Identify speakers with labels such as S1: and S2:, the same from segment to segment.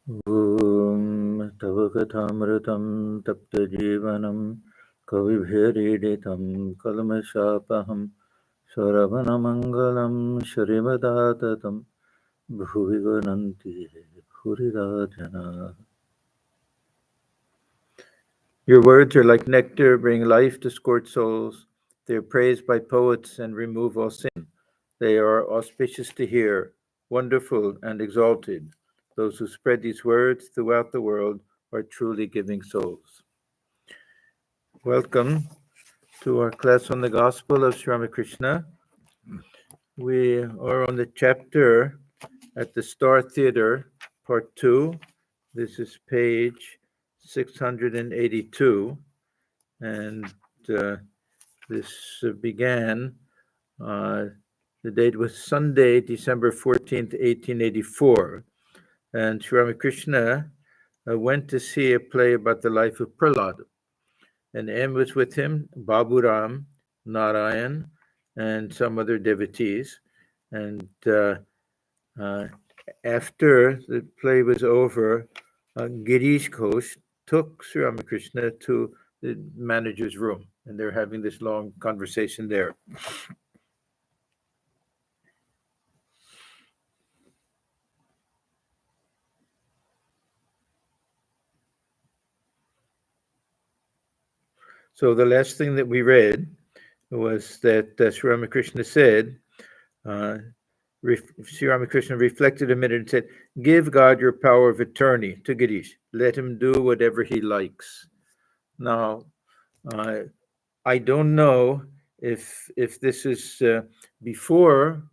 S1: ॐ तव कथामृतं तप्तजीवनं कविभिरीडितं कल्मषापहं शरवणमङ्गलं श्रीमदाततं भुवि गणन्ति भूरिदा जनाः. Your words are like nectar, bring life to scorched souls. They are praised by poets and remove all sin. They are auspicious to hear, wonderful and exalted. Those who spread these words throughout the world are truly giving souls. Welcome to our class on the Gospel of Sri Ramakrishna. We are on the chapter at the Star Theatre, Part 2. This is page 682. And this began, the date was Sunday, December 14th, 1884. And Sri Ramakrishna went to see a play about the life of Prahlad. And M was with him, Babu Ram, Narayan, and some other devotees. And after the play was over, Girish Ghosh took Sri Ramakrishna to the manager's room, and they're having this long conversation there. So the last thing that we read was that Sri Ramakrishna said, Sri Ramakrishna reflected a minute and said, "Give God your power of attorney to Girish. Let him do whatever he likes." Now, I don't know if this is before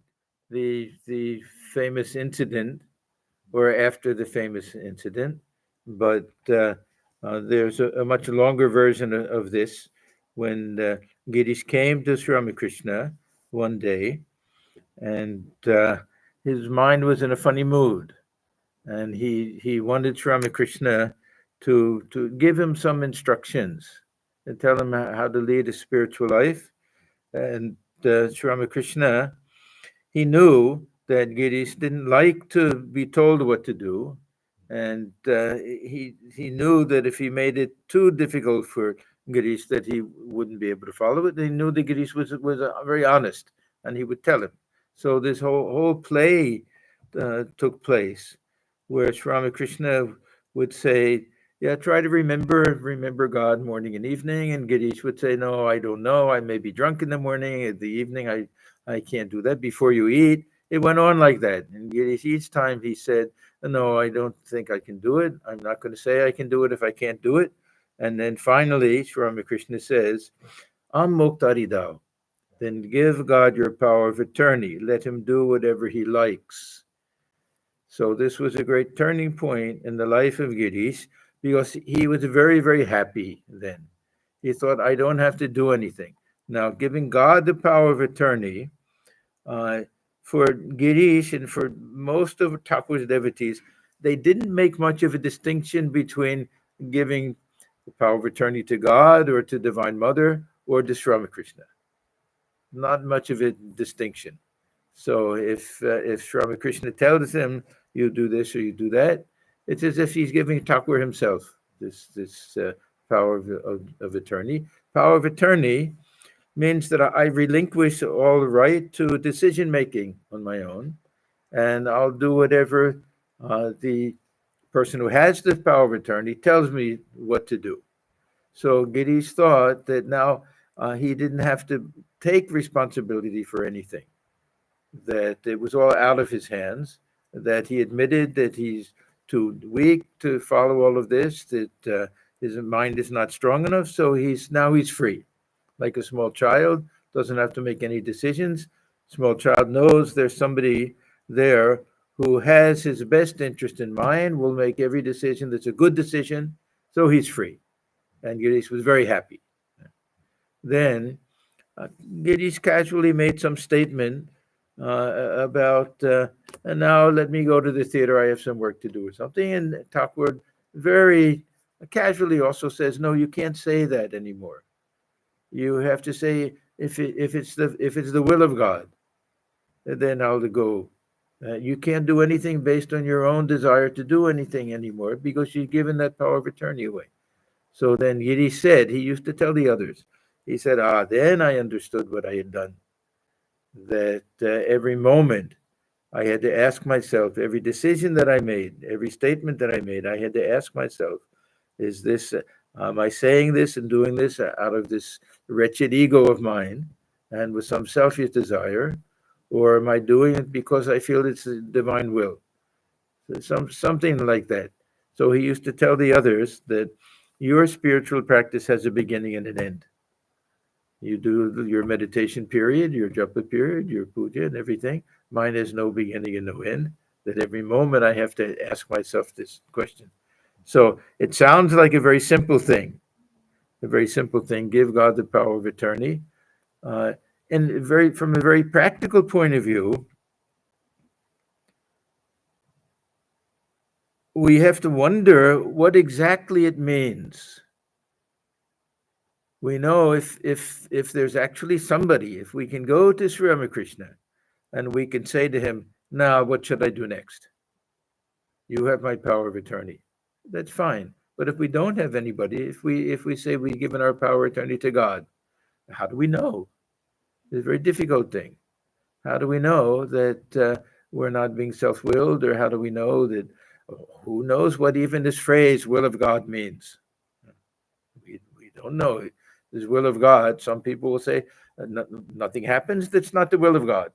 S1: the famous incident or after the famous incident, but there's a much longer version of this when Girish came to Sri Ramakrishna one day, and his mind was in a funny mood, and he wanted Sri Ramakrishna to give him some instructions and tell him how to lead a spiritual life. And Sri Ramakrishna, he knew that Girish didn't like to be told what to do, and he knew that if he made it too difficult for Girish, that he wouldn't be able to follow it. He knew that Girish was very honest, and he would tell him. So this whole play took place, where Sri Ramakrishna would say, "Yeah, try to remember God morning and evening," and Girish would say, "No, I don't know. I may be drunk in the morning. In the evening, I can't do that. Before you eat." It went on like that, and each time he said, "No, I don't think I can do it. I'm not going to say I can do it if I can't do it." And then finally, Sri Ramakrishna says, "Am Muktari Dao." Then give God your power of attorney. Let him do whatever he likes. So this was a great turning point in the life of Girish because he was very, very happy then. He thought, I don't have to do anything. Now, giving God the power of attorney, for Girish and for most of Thakur's devotees, they didn't make much of a distinction between giving the power of attorney to God or to Divine Mother or to Sri Ramakrishna. Not much of a distinction. So if Sri Ramakrishna tells him you do this or you do that, it's as if he's giving Thakur himself this power of attorney. Power of attorney means that I relinquish all right to decision making on my own, and I'll do whatever the person who has the power of attorney tells me what to do. So Girish thought that now he didn't have to take responsibility for anything, that it was all out of his hands, that he admitted that he's too weak to follow all of this, that his mind is not strong enough, so he's free. Like a small child, doesn't have to make any decisions. Small child knows there's somebody there who has his best interest in mind, will make every decision that's a good decision, so he's free. And Girish was very happy. Then Girish casually made some statement about, and now let me go to the theater, I have some work to do or something. And Thakur very casually also says, no, you can't say that anymore. You have to say, if it's the will of God, then I'll go You can't do anything based on your own desire to do anything anymore because you've given that power of attorney away. So then Yiddish said, he used to tell the others, he said, then I understood what I had done. That every moment I had to ask myself, every decision that I made, every statement that I made, I had to ask myself, is this, am I saying this and doing this out of this wretched ego of mine and with some selfish desire? Or am I doing it because I feel it's a divine will? Something like that. So he used to tell the others that your spiritual practice has a beginning and an end. You do your meditation period, your japa period, your puja and everything. Mine has no beginning and no end. That every moment I have to ask myself this question. So it sounds like a very simple thing, a very simple thing. Give God the power of attorney. Uh, and from a very practical point of view, we have to wonder what exactly it means. We know if there's actually somebody, if we can go to Sri Ramakrishna and we can say to him, now what should I do next? You have my power of attorney. That's fine. But if we don't have anybody, if we say we've given our power of attorney to God, how do we know? It's a very difficult thing. How do we know that we're not being self-willed, or how do we know that? Who knows what even this phrase "will of God" means? We don't know. This will of God. Some people will say nothing happens that's not the will of God.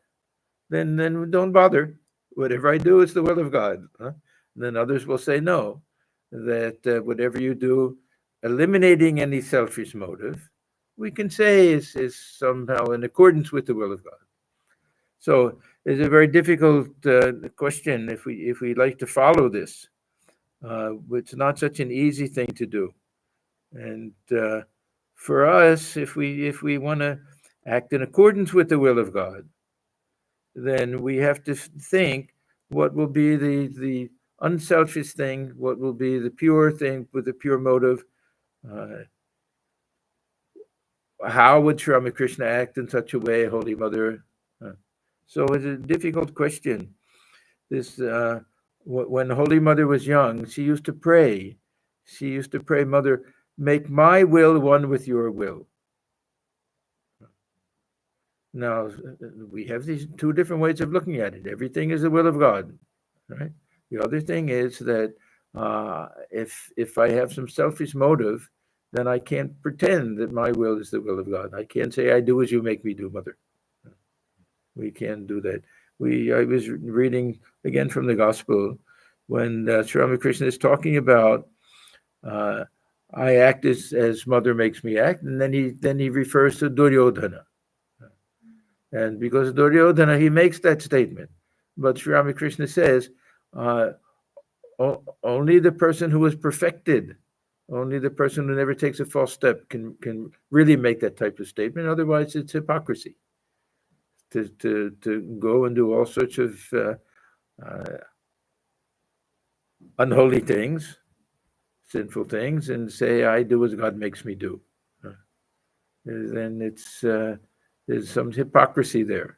S1: Then don't bother. Whatever I do, it's the will of God. Huh? Then others will say no, that whatever you do, eliminating any selfish motive, we can say is somehow in accordance with the will of God. So it's a very difficult question if we like to follow this. It's not such an easy thing to do, and for us, if we want to act in accordance with the will of God, then we have to think what will be the unselfish thing, what will be the pure thing with the pure motive. Uh, how would Sri Ramakrishna act in such a way, Holy Mother? Uh, so it's a difficult question. This when Holy Mother was young, she used to pray. She used to pray, Mother, make my will one with your will. Now, we have these two different ways of looking at it. Everything is the will of God, right? The other thing is that if I have some selfish motive, then I can't pretend that my will is the will of God. I can't say I do as you make me do, Mother. We can't do that. I was reading again from the Gospel when Sri Ramakrishna is talking about uh, I act as Mother makes me act, and then he refers to Duryodhana. And because Duryodhana, he makes that statement. But Sri Ramakrishna says, uh, only the person who is perfected, only the person who never takes a false step can really make that type of statement. Otherwise, it's hypocrisy to go and do all sorts of uh, unholy things, sinful things, and say, I do as God makes me do. Then there's some hypocrisy there.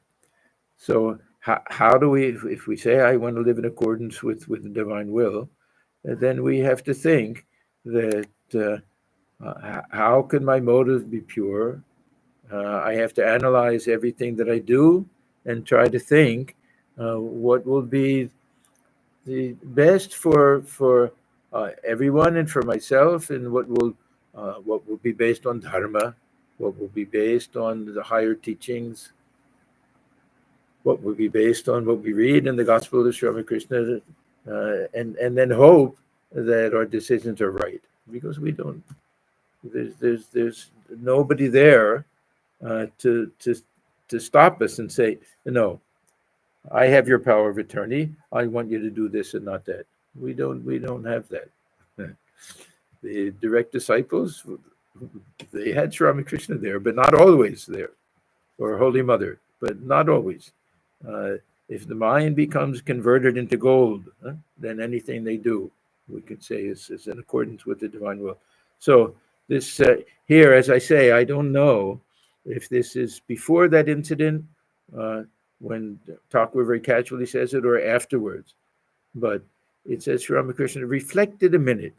S1: So how do we, if we say I want to live in accordance with the divine will, then we have to think that how can my motive be pure? I have to analyze everything that I do and try to think what will be the best for everyone and for myself, and what will be based on dharma, what will be based on the higher teachings, what will be based on what we read in the Gospel of Sri Ramakrishna, and then hope that our decisions are right, because we don't. There's nobody there to stop us and say, no, I have your power of attorney. I want you to do this and not that. We don't have that. The direct disciples, they had Sri Ramakrishna there, but not always there, or Holy Mother, but not always. Uh, if the mind becomes converted into gold, then anything they do, we could say, is in accordance with the divine will. So this here, as I say, I don't know if this is before that incident, uh, when Thakur very casually says it or afterwards. But it says Sri Ramakrishna reflected a minute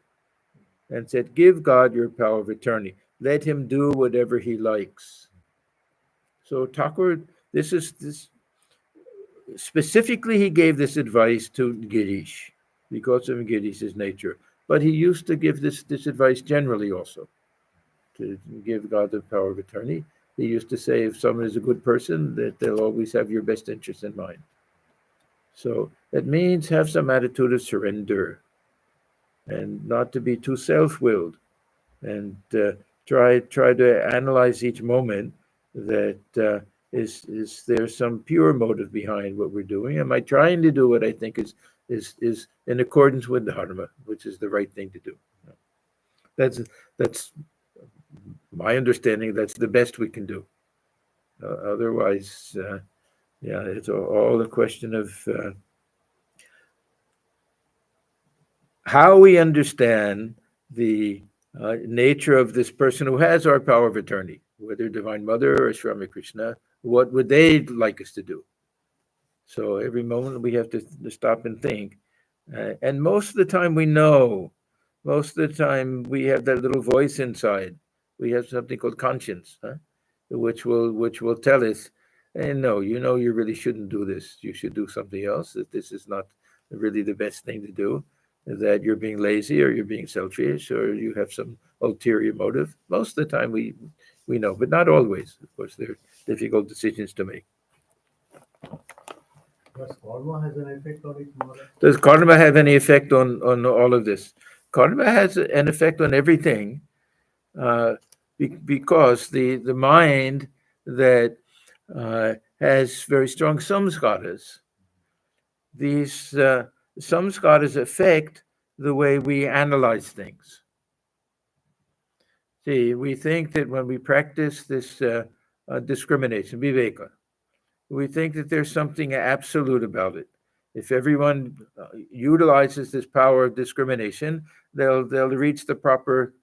S1: and said, give God your power of attorney. Let him do whatever he likes. So Thakur, this specifically, he gave this advice to Girish because of Girish's nature. But he used to give this advice generally also, to give God the power of attorney. He used to say, if someone is a good person, that they'll always have your best interest in mind. So that means have some attitude of surrender and not to be too self-willed, and try to analyze each moment that is there some pure motive behind what we're doing? Am I trying to do what I think is in accordance with dharma, which is the right thing to do? That's my understanding. That's the best we can do. Otherwise, yeah, it's all a question of how we understand the nature of this person who has our power of attorney, whether Divine Mother or Sri Ramakrishna. What would they like us to do? So every moment we have to stop and think. And most of the time we know, most of the time we have that little voice inside. We have something called conscience, huh? which will tell us, hey, no, you really shouldn't do this. You should do something else. That this is not really the best thing to do. That you're being lazy or you're being selfish or you have some ulterior motive. Most of the time we know, but not always. Of course, there are difficult decisions to make.
S2: Does karma has an effect on it, Maharaj?
S1: Does karma have any effect on all of this? Karma has an effect on everything, because the mind that has very strong samskaras, these samskaras affect the way we analyze things. See, we think that when we practice this discrimination, viveka, we think that there's something absolute about it. If everyone utilizes this power of discrimination, they'll reach the proper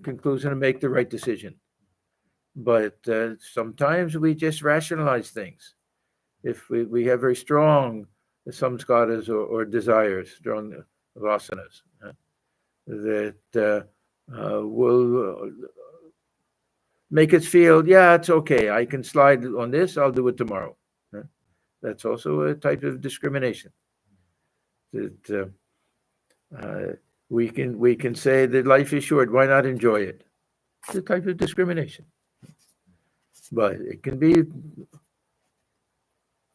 S1: conclusion and make the right decision. But sometimes we just rationalize things. If we have very strong samskaras or desires, strong vasanas, that will make us feel, yeah, it's okay. I can slide on this. I'll do it tomorrow. That's also a type of discrimination. That we can say that life is short. Why not enjoy it? It's a type of discrimination. But it can be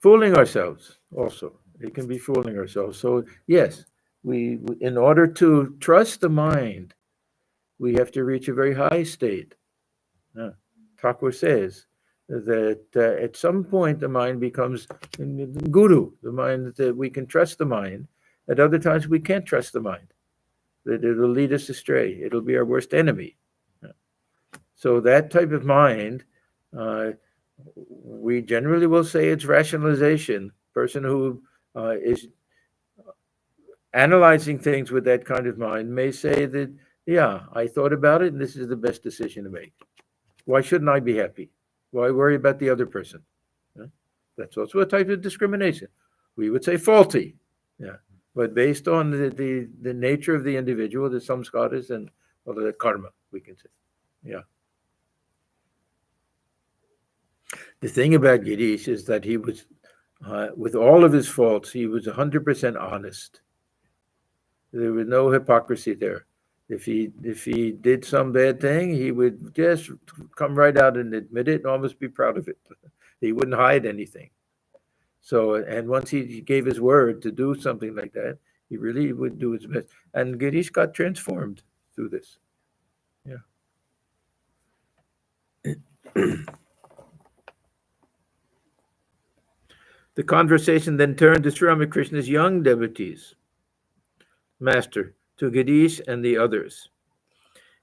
S1: fooling ourselves also. It can be fooling ourselves. So yes, we in order to trust the mind, we have to reach a very high state. Thakur says that at some point the mind becomes guru, the mind that we can trust the mind. At other times we can't trust the mind, that it'll lead us astray. It'll be our worst enemy. So that type of mind, we generally will say it's rationalization. Person who is analyzing things with that kind of mind may say that, yeah, I thought about it and this is the best decision to make. Why shouldn't I be happy? Why worry about the other person? That's also a type of discrimination. We would say faulty, yeah, but based on the nature of the individual, the samskaras and the karma, we can say, yeah. The thing about Girish is that he was, with all of his faults, he was 100% honest. There was no hypocrisy there. If he did some bad thing, he would just come right out and admit it and almost be proud of it. He wouldn't hide anything. So, and once he gave his word to do something like that, he really would do his best. And Girish got transformed through this. Yeah. The conversation then turned to Sri Ramakrishna's young devotees, Master, to Girish and the others.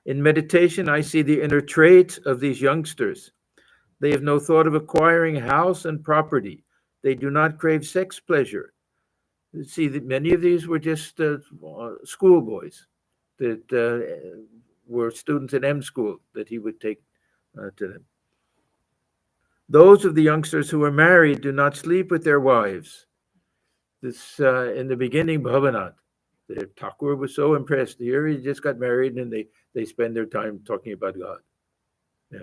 S1: In meditation, I see the inner traits of these youngsters. They have no thought of acquiring house and property. They do not crave sex pleasure. See, that many of these were just schoolboys that were students at M school that he would take to them. Those of the youngsters who are married do not sleep with their wives. This in the beginning, Bhavanath. The Thakur was so impressed. Here he just got married and they spend their time talking about God. Yeah.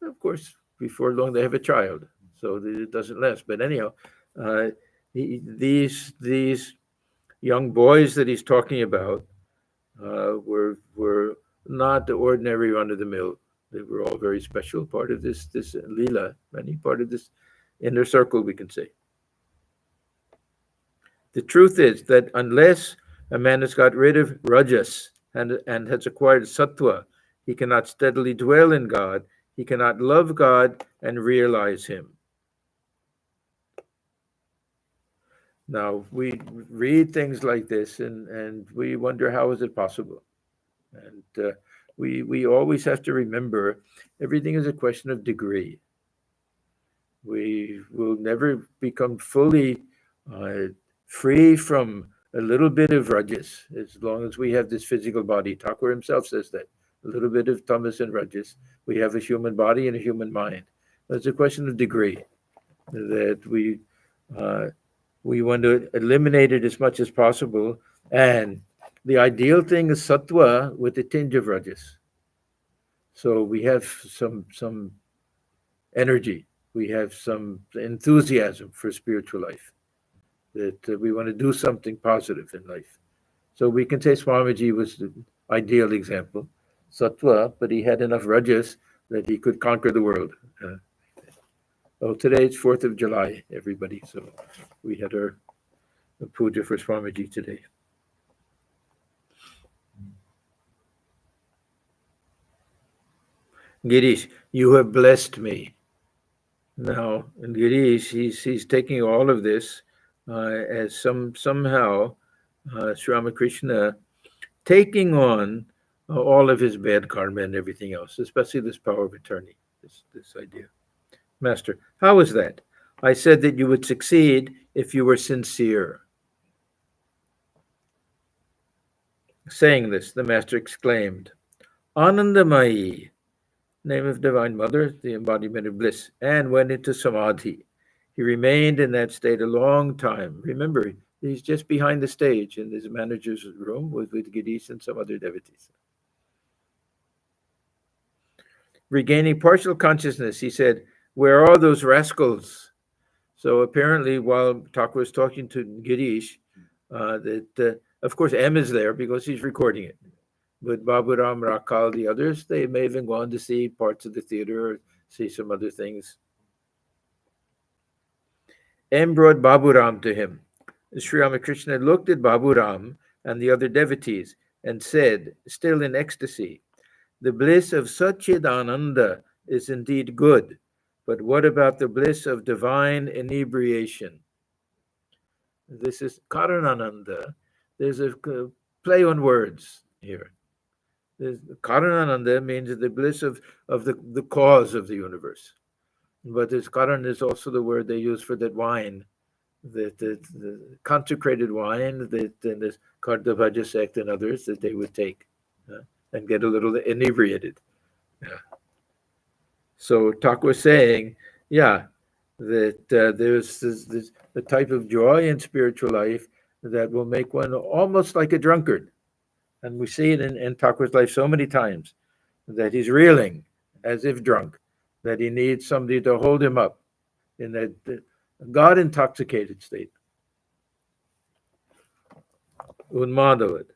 S1: Of course, before long they have a child, so it doesn't last. But anyhow, uh, these young boys that he's talking about were not the ordinary run of the mill. They were all very special, part of this lila, many part of this inner circle, we can say. The truth is that unless a man has got rid of rajas and has acquired sattva, he cannot steadily dwell in God, he cannot love God and realize Him. Now, we read things like this and we wonder how is it possible? And we always have to remember everything is a question of degree. We will never become fully uh, free from a little bit of rajas as long as we have this physical body. Thakur himself says that a little bit of tamas and rajas. We have a human body and a human mind. It's a question of degree that uh, we want to eliminate it as much as possible. And the ideal thing is sattva with a tinge of rajas. So we have some energy, we have some enthusiasm for spiritual life, that we want to do something positive in life. So we can say Swamiji was the ideal example, sattva, but he had enough rajas that he could conquer the world. Oh, today it's 4th of July, everybody. So we had our puja for Swamiji today. Girish, you have blessed me. Now, and Girish, he's taking all of this as somehow Sri Ramakrishna taking on all of his bad karma and everything else, especially this power of attorney, this idea. Master, how is that? I said that you would succeed if you were sincere. Saying this, the master exclaimed, Anandamayi, name of Divine Mother, the embodiment of bliss, and went into samadhi. He remained in that state a long time. Remember, he's just behind the stage in his manager's room with Girish and some other devotees. Regaining partial consciousness, he said, where are those rascals? So apparently, while Thakur was talking to Girish, of course M is there because he's recording it. But Baburam, Rakal, the others, they may have gone to see parts of the theater or see some other things. M brought Baburam to him. Sri Ramakrishna looked at Baburam and the other devotees and said, still in ecstasy, the bliss of Satchidananda is indeed good, but what about the bliss of divine inebriation? This is Karanananda. There's a play on words here. Karanananda means the bliss of the cause of the universe. But this Karan is also the word they use for that wine, the consecrated wine that in this Kardavaja sect and others that they would take and get a little inebriated. So Thakur was saying, yeah, that there's this the type of joy in spiritual life that will make one almost like a drunkard. And we see it in Thakur's life so many times that he's reeling as if drunk, that he needs somebody to hold him up in that God intoxicated state. Unmadavat,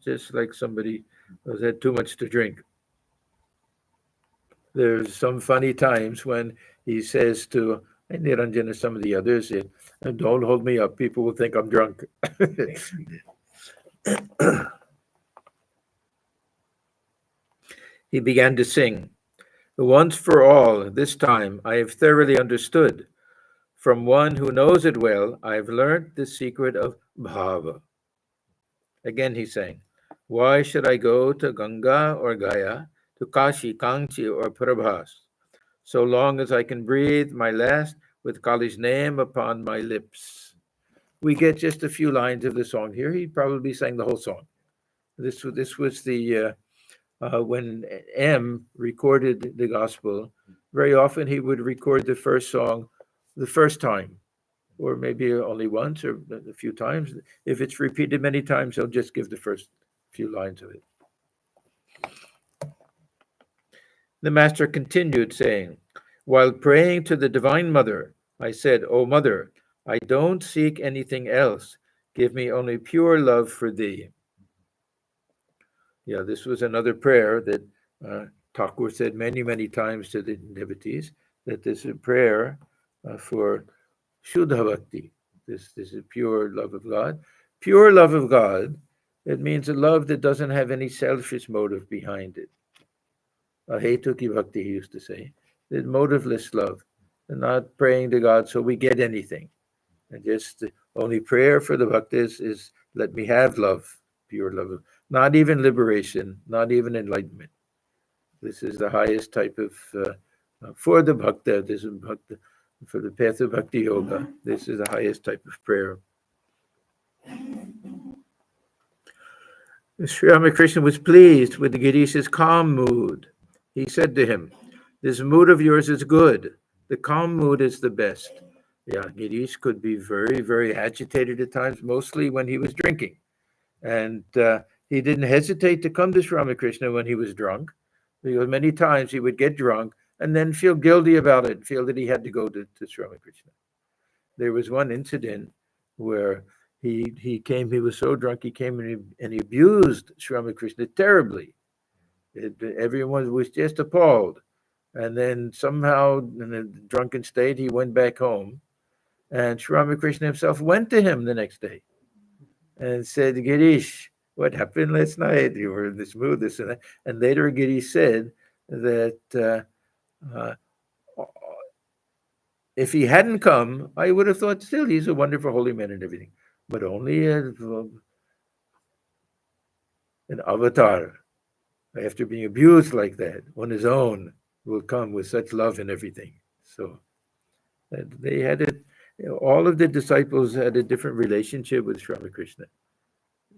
S1: just like somebody who's had too much to drink. There's some funny times when he says to Niranjan and some of the others, don't hold me up, people will think I'm drunk. He began to sing. Once for all, this time I have thoroughly understood. From one who knows it well, I have learnt the secret of bhava. Again he sang, why should I go to Ganga or Gaya, to Kashi, Kanchi or Prabhas, so long as I can breathe my last with Kali's name upon my lips? We get just a few lines of the song here. He probably sang the whole song. This was the when M recorded the gospel, very often he would record the first song the first time, or maybe only once or a few times. If it's repeated many times, he'll just give the first few lines of it. The master continued, saying, while praying to the Divine Mother, I said, O Mother, I don't seek anything else. Give me only pure love for thee. Yeah, this was another prayer that Thakur said many, many times to the devotees, that this is a prayer for Shuddha Bhakti. This is pure love of God. Pure love of God, it means a love that doesn't have any selfish motive behind it. Ahetuki Bhakti, he used to say. It's motiveless love. And not praying to God so we get anything. And just the only prayer for the bhaktas is let me have love, pure love. Not even liberation, not even enlightenment. This is the highest type of, for the bhakta, this is bhakta, for the path of bhakti yoga, this is the highest type of prayer. Sri Ramakrishna was pleased with Girish's calm mood. He said to him, this mood of yours is good. The calm mood is the best. Yeah, Girish could be very, very agitated at times, mostly when he was drinking. And he didn't hesitate to come to Sri Ramakrishna when he was drunk, because many times he would get drunk and then feel guilty about it, feel that he had to go to Sri Ramakrishna. There was one incident where he came, he was so drunk, he came and he abused Sri Ramakrishna terribly. Everyone was just appalled. And then somehow, in a drunken state, he went back home. And Sri Ramakrishna himself went to him the next day and said, Girish, what happened last night? You were in this mood, this and that. And later Girish said that if he hadn't come, I would have thought still he's a wonderful holy man and everything. But only an avatar, after being abused like that on his own, will come with such love and everything. So they had it. All of the disciples had a different relationship with Sri Ramakrishna.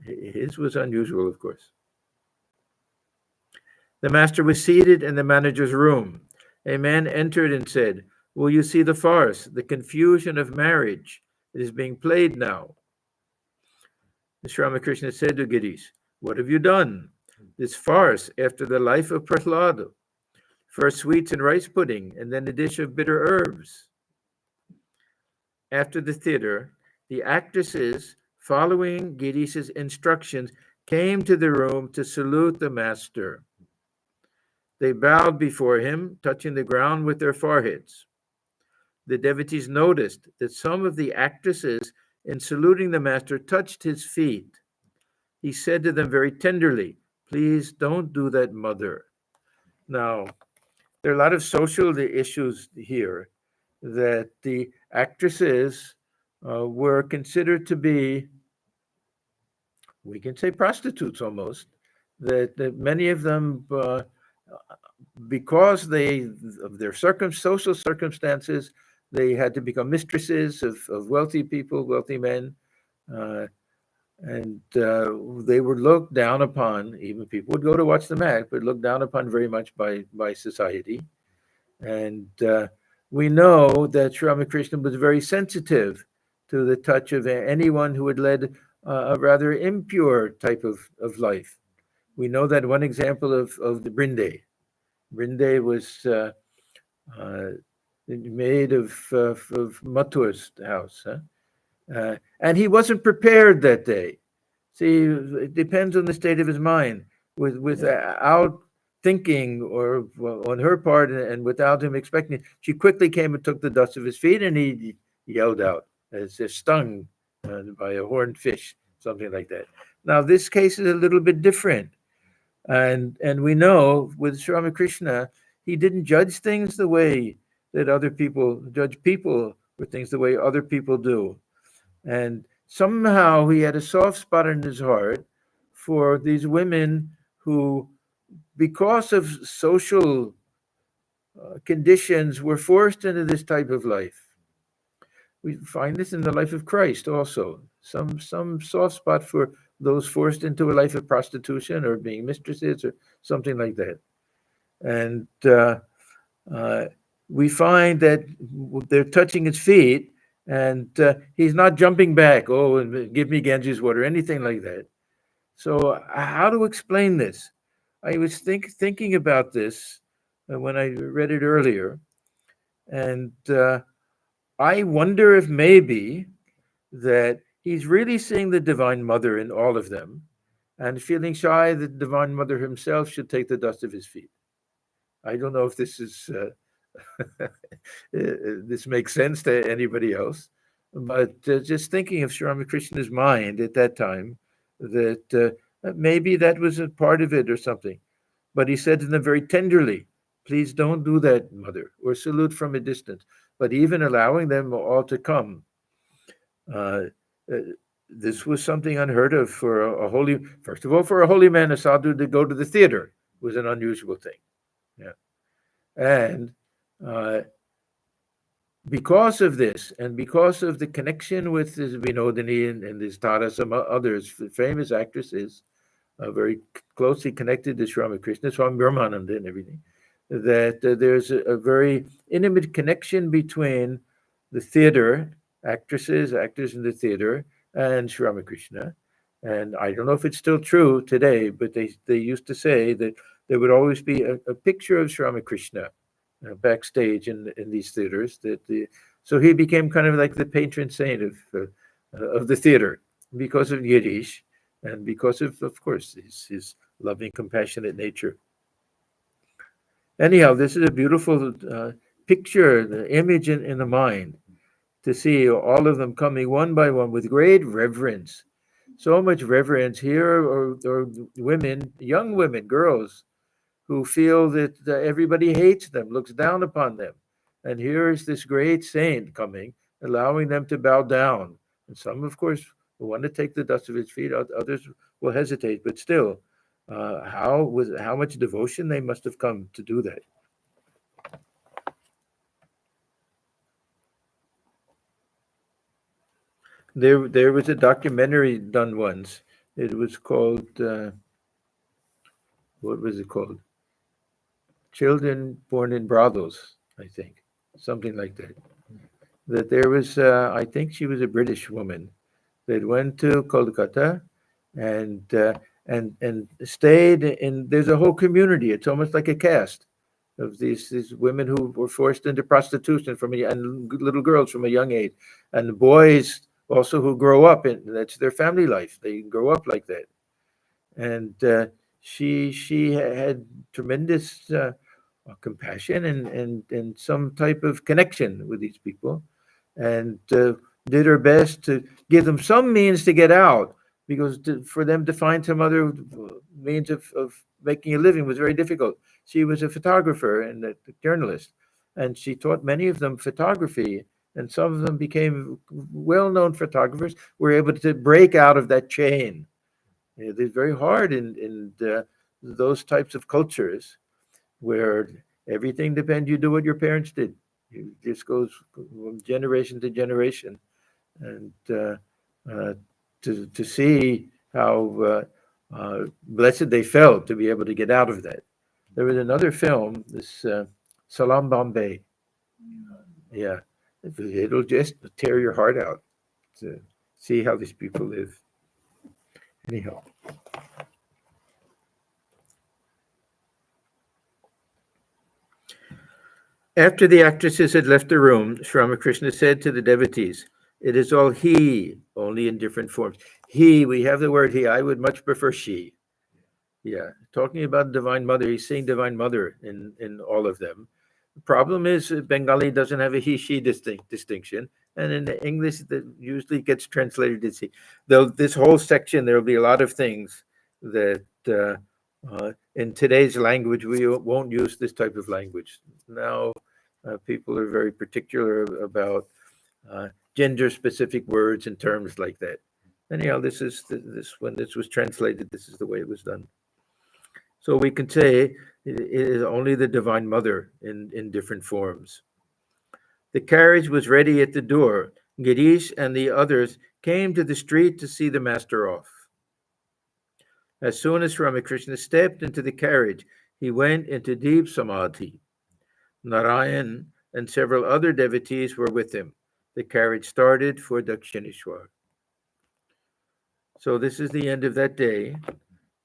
S1: His was unusual, of course. The master was seated in the manager's room. A man entered and said, will you see the farce, the confusion of marriage? It is being played now. Sri Ramakrishna said to Girish, what have you done? This farce after the life of Prahlada. First sweets and rice pudding, and then a dish of bitter herbs. After the theater, the actresses, following Girish's instructions, came to the room to salute the master. They bowed before him, touching the ground with their foreheads. The devotees noticed that some of the actresses, in saluting the master, touched his feet. He said to them very tenderly, please don't do that, mother. Now, there are a lot of social issues here, that the actresses were considered to be, we can say prostitutes almost, that many of them, because of their social circumstances, they had to become mistresses of wealthy people, wealthy men, and they were looked down upon. Even people would go to watch them act, but looked down upon very much by society. And we know that Sri Ramakrishna was very sensitive to the touch of anyone who had led a rather impure type of life. We know that one example of the Brinde. Brinde was made of Mathur's house. And he wasn't prepared that day. See, it depends on the state of his mind. Without thinking, or on her part, and without him expecting it, she quickly came and took the dust of his feet, and he yelled out as if stung by a horned fish, something like that. Now, this case is a little bit different. And we know with Sri Ramakrishna, he didn't judge things the way that other people judge people, or things the way other people do. And somehow he had a soft spot in his heart for these women who, because of social conditions, were forced into this type of life. We find this in the life of Christ also. Some soft spot for those forced into a life of prostitution or being mistresses or something like that. And we find that they're touching his feet, and he's not jumping back. Oh, and give me Ganges water, anything like that. So, how to explain this? I was thinking about this when I read it earlier, and I wonder if maybe that he's really seeing the Divine Mother in all of them, and feeling shy that the Divine Mother himself should take the dust of his feet. I don't know if this is this makes sense to anybody else, but just thinking of Sri Ramakrishna's mind at that time, that maybe that was a part of it or something. But he said to them very tenderly, "Please don't do that, mother, or salute from a distance." But even allowing them all to come, uh, uh, this was something unheard of for a holy. First of all, for a holy man, a sadhu, to go to the theater was an unusual thing. Yeah, and uh, because of this, and because of the connection with this Vinodini and this Tara, some others, famous actresses, very closely connected to Sri Ramakrishna, Swami Brahmananda and everything, that there's a very intimate connection between the theater, actors in the theater, and Sri Ramakrishna. And I don't know if it's still true today, but they used to say that there would always be a picture of Sri Ramakrishna backstage in these theaters. So he became kind of like the patron saint of the theater because of Yiddish and because of course, his loving, compassionate nature. Anyhow, this is a beautiful picture, the image in the mind, to see all of them coming one by one with great reverence. So much reverence here, or women, young women, girls, who feel that everybody hates them, looks down upon them. And here is this great saint coming, allowing them to bow down. And some, of course, will want to take the dust of his feet, others will hesitate, but still, how much devotion they must have come to do that. There was a documentary done once. It was called, what was it called? Children Born in Brothels, I think, something like that. That there was, I think she was a British woman that went to Kolkata and and stayed in. There's a whole community. It's almost like a caste of these women who were forced into prostitution and little girls from a young age, and boys also who grow up in that's their family life. They grow up like that, and she had tremendous compassion and some type of connection with these people, and did her best to give them some means to get out, because for them to find some other means of making a living was very difficult. She was a photographer and a journalist, and she taught many of them photography, and some of them became well-known photographers, were able to break out of that chain. It's very hard in those types of cultures where everything depends. You do what your parents did. It just goes from generation to generation, and uh, to see how blessed they felt to be able to get out of that. There was another film, this Salam Bombay. Yeah, it'll just tear your heart out to see how these people live. Anyhow. After the actresses had left the room, Sri Ramakrishna said to the devotees, "It is all he, only in different forms. He, we have the word he. I would much prefer she." Yeah, talking about Divine Mother, he's seeing Divine Mother in all of them. The problem is Bengali doesn't have a he/she distinction, and in English that usually gets translated as he. Though this whole section, there will be a lot of things that in today's language we won't use this type of language. Now, people are very particular about uh, gender-specific words and terms like that. Anyhow, this when this was translated, this is the way it was done. So we can say it is only the Divine Mother in different forms. The carriage was ready at the door. Girish and the others came to the street to see the master off. As soon as Ramakrishna stepped into the carriage, he went into deep samadhi. Narayan and several other devotees were with him. The carriage started for Dakshineshwar. So this is the end of that day,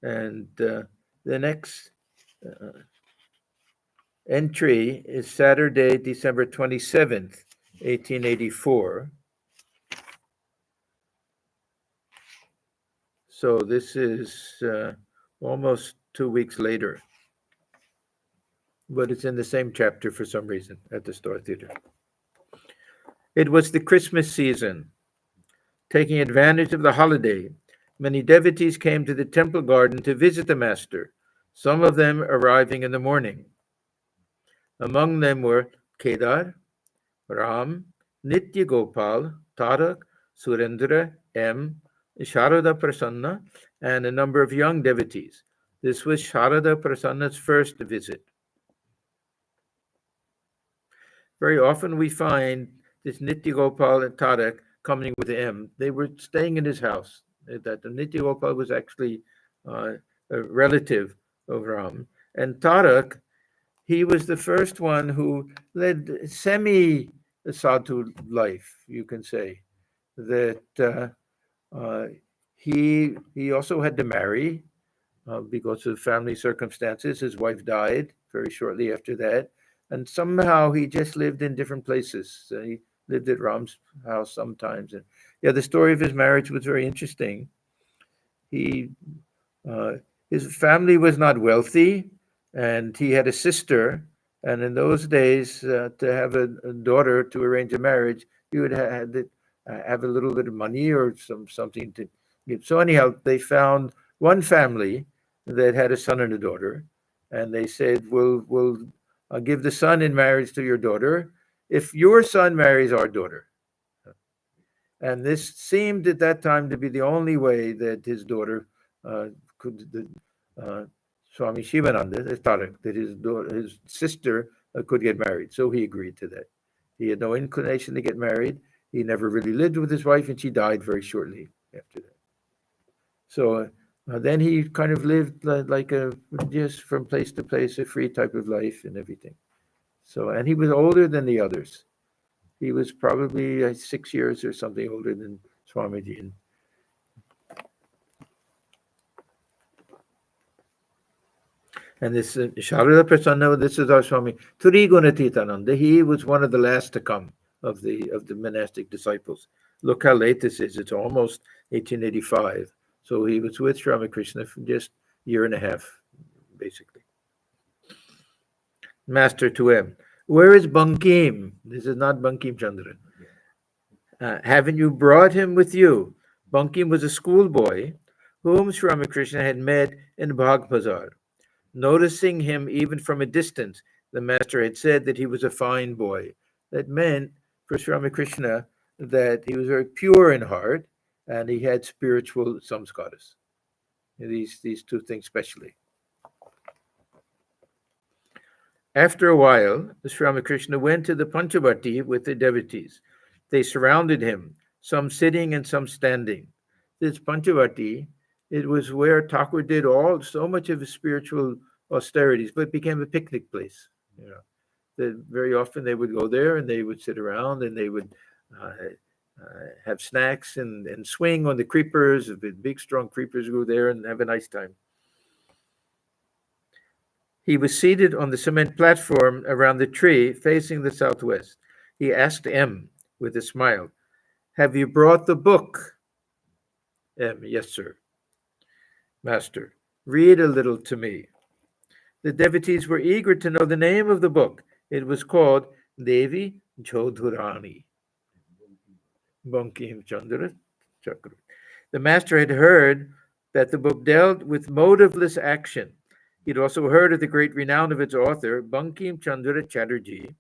S1: and the next entry is Saturday, December 27th, 1884. So this is almost 2 weeks later, but it's in the same chapter for some reason at the Star Theater. It was the Christmas season. Taking advantage of the holiday, many devotees came to the temple garden to visit the master, some of them arriving in the morning. Among them were Kedar, Ram, Nitya Gopal, Tarak, Surendra, M, Sharada Prasanna, and a number of young devotees. This was Sharada Prasanna's first visit. Very often we find this Nitya Gopal and Tarak coming with M. They were staying in his house. That the Nitya Gopal was actually a relative of Ram. And Tarak, he was the first one who led semi-sadhu life, you can say. That he also had to marry because of family circumstances. His wife died very shortly after that. And somehow he just lived in different places. He lived at Ram's house sometimes. And yeah, the story of his marriage was very interesting. He his family was not wealthy, and he had a sister. And in those days, to have a daughter to arrange a marriage, you would have a little bit of money or something to give. So anyhow, they found one family that had a son and a daughter, and they said, "We'll give the son in marriage to your daughter if your son marries our daughter." And this seemed at that time to be the only way that his daughter could, Swami Shivananda, that his sister could get married. So he agreed to that. He had no inclination to get married. He never really lived with his wife, and she died very shortly after that. So then he kind of lived like just from place to place, a free type of life and everything. So, and he was older than the others. He was probably 6 years or something older than Swamiji. And this Sharada Prasanna, this is our Swami Turigunatitananda. He was one of the last to come of the monastic disciples. Look how late this is. It's almost 1885. So he was with Sri Ramakrishna for just a year and a half, basically. Master to M. Where is Bankim? This is not Bankim Chandra. Haven't you brought him with you? Bankim was a schoolboy whom Sri Ramakrishna had met in Bhag Bazar. Noticing him even from a distance, the master had said that he was a fine boy. That meant for Sri Ramakrishna that he was very pure in heart and he had spiritual samskaras. These two things especially. After a while, Sri Ramakrishna went to the Panchavati with the devotees. They surrounded him, some sitting and some standing. This Panchavati, it was where Thakur did so much of his spiritual austerities, but it became a picnic place. That very often they would go there and they would sit around and they would have snacks and swing on the creepers. The big, strong creepers go there and have a nice time. He was seated on the cement platform around the tree facing the southwest. He asked M with a smile, "Have you brought the book?" M, "Yes, sir." Master, read a little to me. The devotees were eager to know the name of the book. It was called Devi Jodhurani. Bankim Chandra Chakra. The master had heard that the book dealt with motiveless action. He'd also heard of the great renown of its author, Bankim Chandra Chatterjee.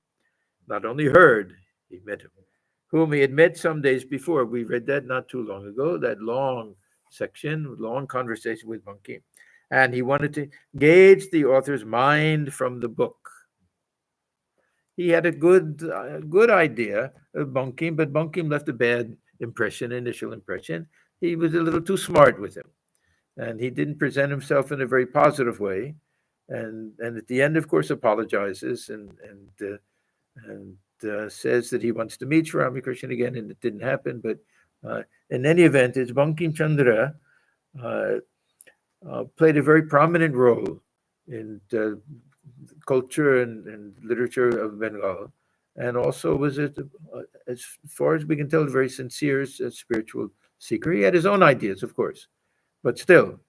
S1: Not only heard, he met him, whom he had met some days before. We read that not too long ago, that long section, long conversation with Bankim. And he wanted to gauge the author's mind from the book. He had a good idea of Bankim, but Bankim left a bad initial impression. He was a little too smart with him. And he didn't present himself in a very positive way. And at the end, of course, apologizes and and says that he wants to meet Sri Ramakrishna again, and it didn't happen. But in any event, it's Bankim Chandra uh, played a very prominent role in culture and literature of Bengal, and also was, as far as we can tell, a very sincere spiritual seeker. He had his own ideas, of course, but still,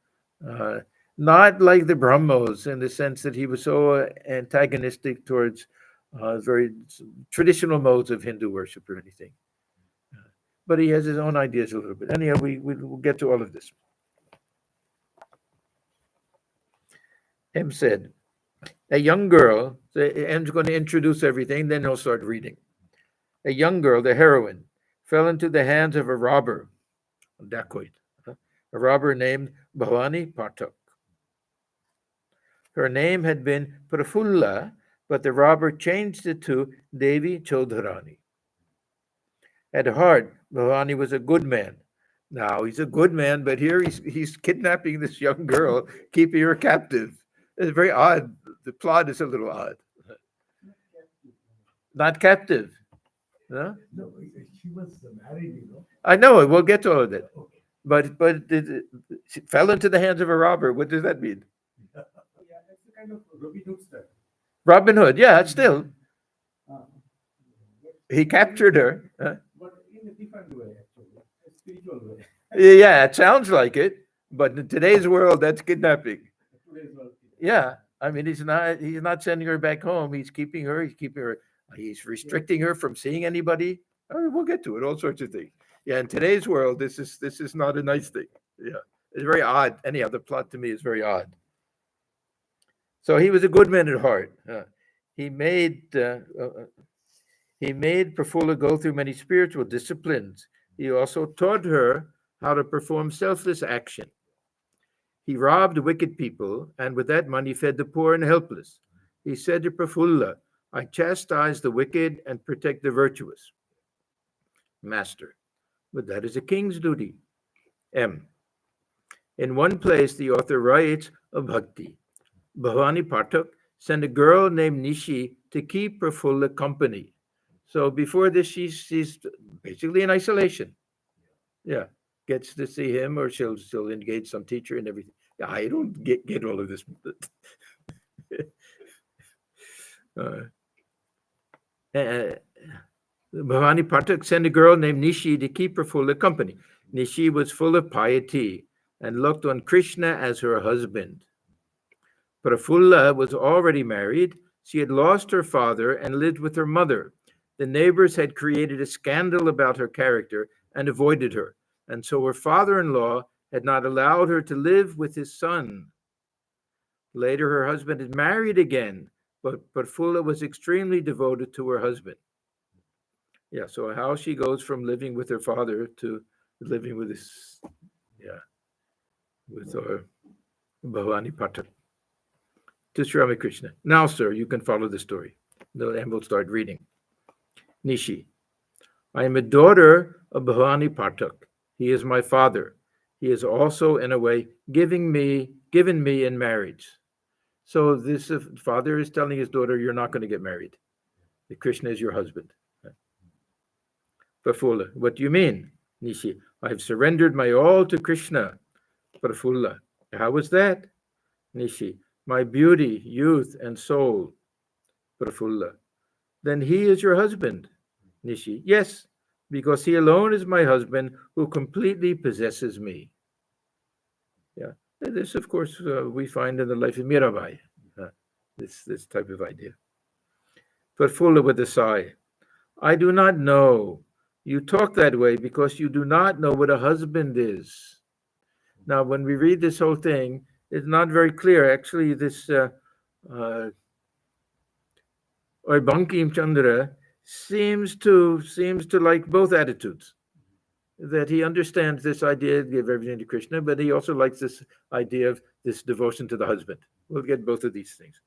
S1: uh, not like the Brahmos in the sense that he was so antagonistic towards very traditional modes of Hindu worship or anything. But he has his own ideas a little bit. Anyhow, we'll get to all of this. M said, a young girl, M's going to introduce everything, then he'll start reading. A young girl, the heroine, fell into the hands of a robber, dacoit, a robber named Bhavani Pathak. Her name had been Prafulla, but the robber changed it to Devi Chaudharani. At heart, Bhavani was a good man. Now he's a good man, but here he's kidnapping this young girl, keeping her captive. It's very odd. The plot is a little odd. Not captive. No?
S2: No, she was married, you know.
S1: I know. We'll get to all of that.
S2: Okay.
S1: But she fell into the hands of a robber. What does that mean?
S2: Yeah, that's the kind of Robin Hood style.
S1: Robin Hood. Yeah, still.
S2: Uh,
S1: He captured her.
S2: But in a different way, actually, a spiritual way.
S1: Yeah, it sounds like it. But in today's world, that's kidnapping.
S2: Today's world.
S1: Yeah. I mean, he's not sending her back home. He's keeping her. He's restricting her from seeing anybody. We'll get to it. All sorts of things. Yeah. In today's world, this is not a nice thing. Yeah. It's very odd. Anyhow, the plot to me is very odd. So he was a good man at heart. He made Prafulla go through many spiritual disciplines. He also taught her how to perform selfless action. He robbed wicked people, and with that money fed the poor and helpless. He said to Prafulla, I chastise the wicked and protect the virtuous. Master, but that is a king's duty. M. In one place, the author writes of Bhakti. Bhavani Pathak sent a girl named Nishi to keep Prafulla company. So before this, she's basically in isolation. Yeah, gets to see him, or she'll engage some teacher and everything. Yeah, I don't get all of this. Bhavani Pathak sent a girl named Nishi to keep Prafulla company. Nishi was full of piety and looked on Krishna as her husband. Prafulla was already married. She had lost her father and lived with her mother. The neighbors had created a scandal about her character and avoided her, and so her father-in-law had not allowed her to live with his son. Later, her husband had married again, but Prafulla was extremely devoted to her husband. Yeah, so how she goes from living with her father to living with his, with her Bhavani Pathak. To Sri Ramakrishna. Now, sir, you can follow the story. And we'll start reading. Nishi, I am a daughter of Bhavani Pathak. He is my father. He is also, in a way, given me in marriage. So this father is telling his daughter, you're not going to get married. Krishna is your husband. Prafulla, what do you mean? Nishi, I have surrendered my all to Krishna. Prafulla, how was that? Nishi, my beauty, youth, and soul. Prafulla, then he is your husband. Nishi, yes, because he alone is my husband who completely possesses me. Yeah, this, of course, we find in the life of Mirabai, this type of idea. Prafulla with a sigh, I do not know. You talk that way because you do not know what a husband is. Now, when we read this whole thing, it's not very clear. Actually, this Bankim Chandra seems to like both attitudes. That he understands this idea of give everything to Krishna, but he also likes this idea of this devotion to the husband. We'll get both of these things.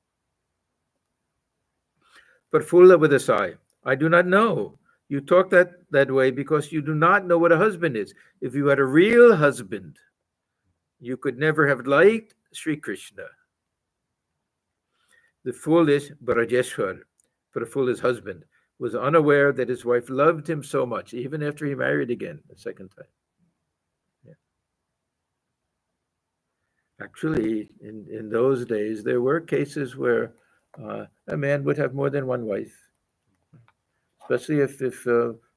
S1: Prafulla with a sigh, I do not know. You talk that way because you do not know what a husband is. If you had a real husband, you could never have liked Sri Krishna. The foolish Brajeshwar, Prafulla's husband, was unaware that his wife loved him so much, even after he married again a second time. Yeah. Actually, in those days, there were cases where a man would have more than one wife, especially if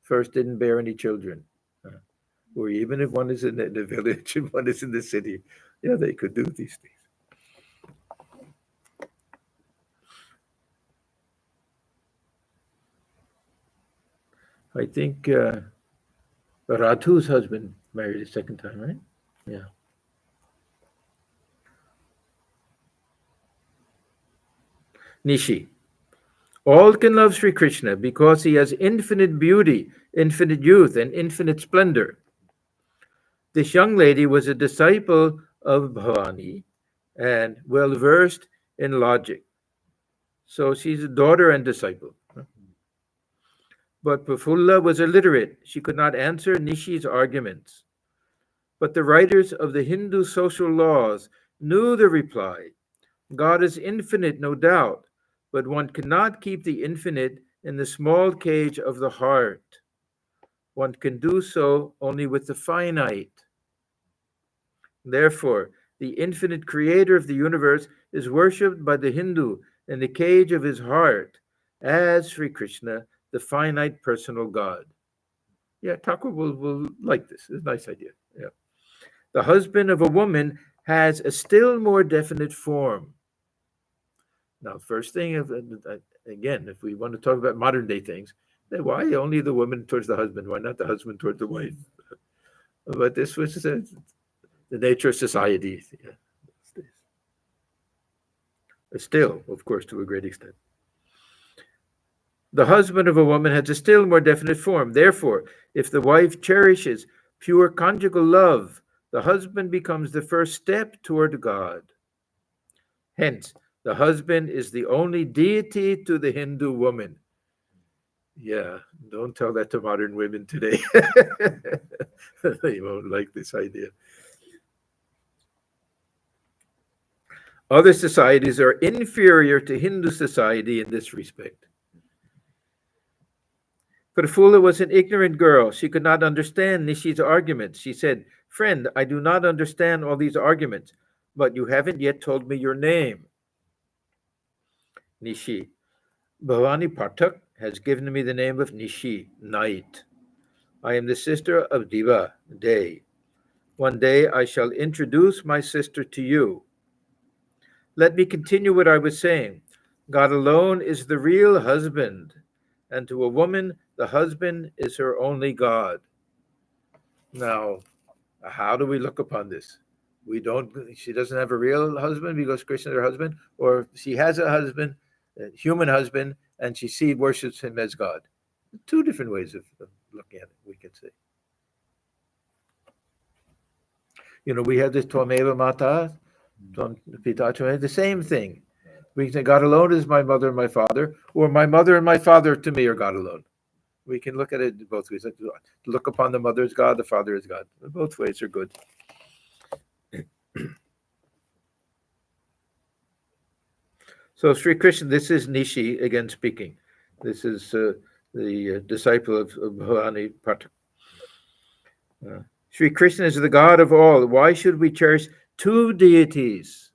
S1: first didn't bear any children, or even if one is in the village and one is in the city. Yeah, they could do these things. I think Radhu's husband married a second time, right? Yeah. Nishi. All can love Sri Krishna because he has infinite beauty, infinite youth, and infinite splendor. This young lady was a disciple of Bhavani and well versed in logic. So she's a daughter and disciple. But Prafulla was illiterate. She could not answer Nishi's arguments. But the writers of the Hindu social laws knew the reply. God is infinite, no doubt, but one cannot keep the infinite in the small cage of the heart. One can do so only with the finite. Therefore, the infinite creator of the universe is worshipped by the Hindu in the cage of his heart as Sri Krishna, the finite personal God. Yeah, Thakur will like this. It's a nice idea. Yeah. The husband of a woman has a still more definite form. Now, first thing, again, if we want to talk about modern day things, then why only the woman towards the husband? Why not the husband towards the wife? But this was the nature of society. Yeah. Still, of course, to a great extent. The husband of a woman has a still more definite form. Therefore, if the wife cherishes pure conjugal love, the husband becomes the first step toward God. Hence, the husband is the only deity to the Hindu woman. Yeah, don't tell that to modern women today. They won't like this idea. Other societies are inferior to Hindu society in this respect. Prafulla was an ignorant girl. She could not understand Nishi's arguments. She said, "Friend, I do not understand all these arguments, but you haven't yet told me your name." Nishi. Bhavani Pathak has given me the name of Nishi, night. I am the sister of Diva, day. One day I shall introduce my sister to you. Let me continue what I was saying. God alone is the real husband, and to a woman, the husband is her only God. Now, how do we look upon this? She doesn't have a real husband because Krishna is her husband, or she has a husband, a human husband, and she worships him as God. Two different ways of looking at it, we can say. We have this Twameva Mata, Tvam Pita Twameva, the same thing. We can say God alone is my mother and my father, or my mother and my father to me are God alone. We can look at it both ways. Look upon the mother as God, the father as God. Both ways are good. So Sri Krishna, this is Nishi again speaking. This is the disciple of Bhavani Pathak. Sri Krishna is the God of all. Why should we cherish two deities,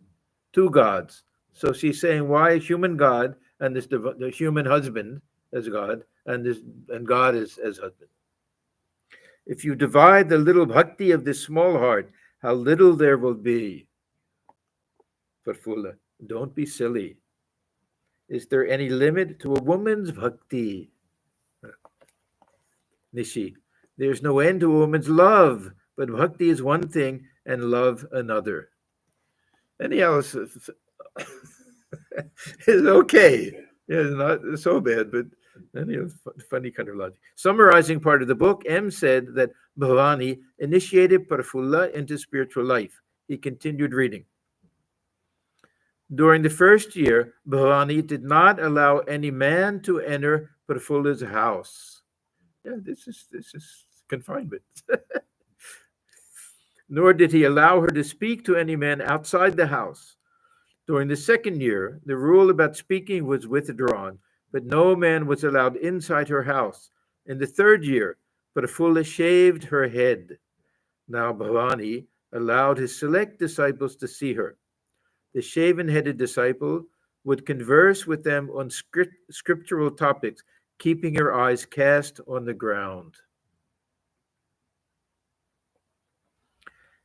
S1: two gods? So she's saying, why a human God and the human husband as God, and God as husband? If you divide the little bhakti of this small heart, how little there will be. Prafulla, don't be silly. Is there any limit to a woman's bhakti? Nishi, there's no end to a woman's love, but bhakti is one thing and love another. Anyhow, it's okay. Yeah, it's not so bad, but funny kind of logic. Summarizing part of the book, M said that Bhavani initiated Prafulla into spiritual life. He continued reading. During the first year, Bhavani did not allow any man to enter Prafulla's house. Yeah, this is confinement. Nor did he allow her to speak to any man outside the house. During the second year, the rule about speaking was withdrawn. but no man was allowed inside her house. In the third year, Prafulla shaved her head. Now Bhavani allowed his select disciples to see her. The shaven headed disciple would converse with them on scriptural topics, keeping her eyes cast on the ground.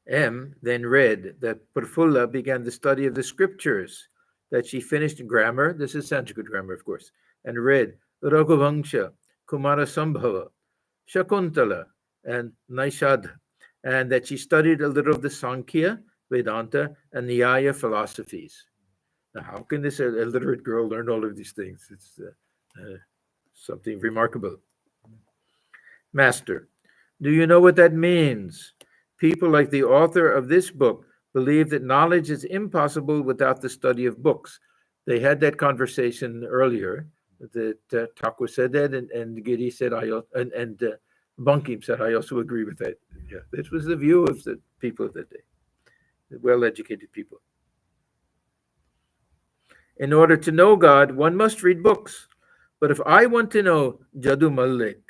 S1: M then read that Prafulla began the study of the scriptures, that she finished grammar, this is Sanskrit grammar, of course, and read Raghuvamsha, Kumara Sambhava, Shakuntala, and Naishadha, and that she studied a little of the Sankhya, Vedanta, and Nyaya philosophies. Now, how can this illiterate girl learn all of these things? It's something remarkable. Master, do you know what that means? People like the author of this book believe that knowledge is impossible without the study of books. They had that conversation earlier. That Thakur said that, and Giri said, and Bankim said, I also agree with that. Yeah, this was the view of the people of that day, the well-educated people. In order to know God, one must read books. But if I want to know Jadu Malik,